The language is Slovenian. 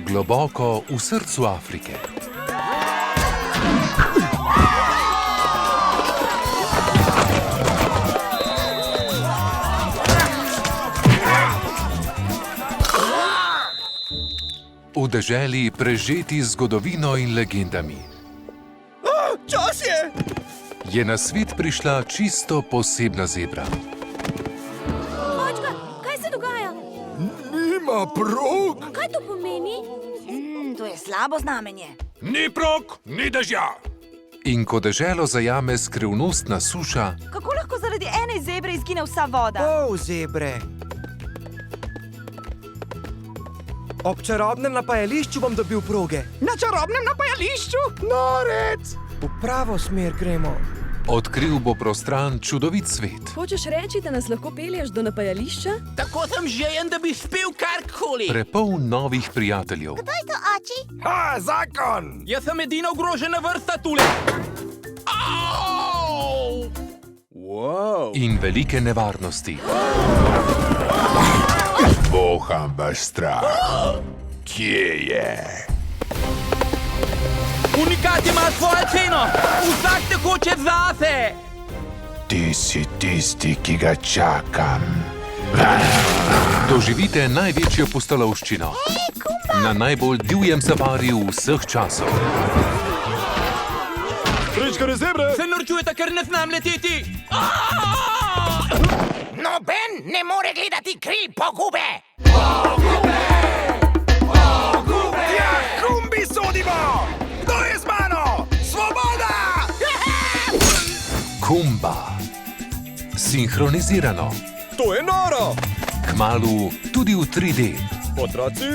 globoko v srcu Afrike. V deželi prežeti z zgodovino in legendami. Čas je! Je na svet prišla čisto posebna zebra. Očka, kaj se dogaja? Nima prog! Kaj to pomeni? To je slabo znamenje. Ni prog, ni dežja. In ko deželo zajame skrivnostna suša, Kako lahko zaradi ene zebre izgine vsa voda? Pol zebre. Ob čarobnem napajališču bom dobil proge. Na čarobnem napajališču? Norec! V pravo smer gremo. odkril bo prostran čudovit svet. Hočeš reči, da nas lahko pelješ do napajališča? Tako sem žejen, da bi spil karkoli. Prepoln novih prijateljev Kdo je to, oči? Ha, zakon! Jaz sem edina ogrožena vrsta tule. Au! Wow. in velike nevarnosti. Voham vaš strah. Kje je? Unikat ima svojo ceno. Vsak te hoče zase. Ti si tisti, ki ga čakam. Doživite največjo pustolovščino na najbolj divjem safariju vseh časov. Prečkare zebre! Se norčujete, ker ne znam leteti. Noben ne more gledati kril pogube! Ja, kumbi sodimo! Kdo je z mano? Svoboda! Kumba. Sinhronizirano. To je noro! Kmalu tudi v 3D. Otroci,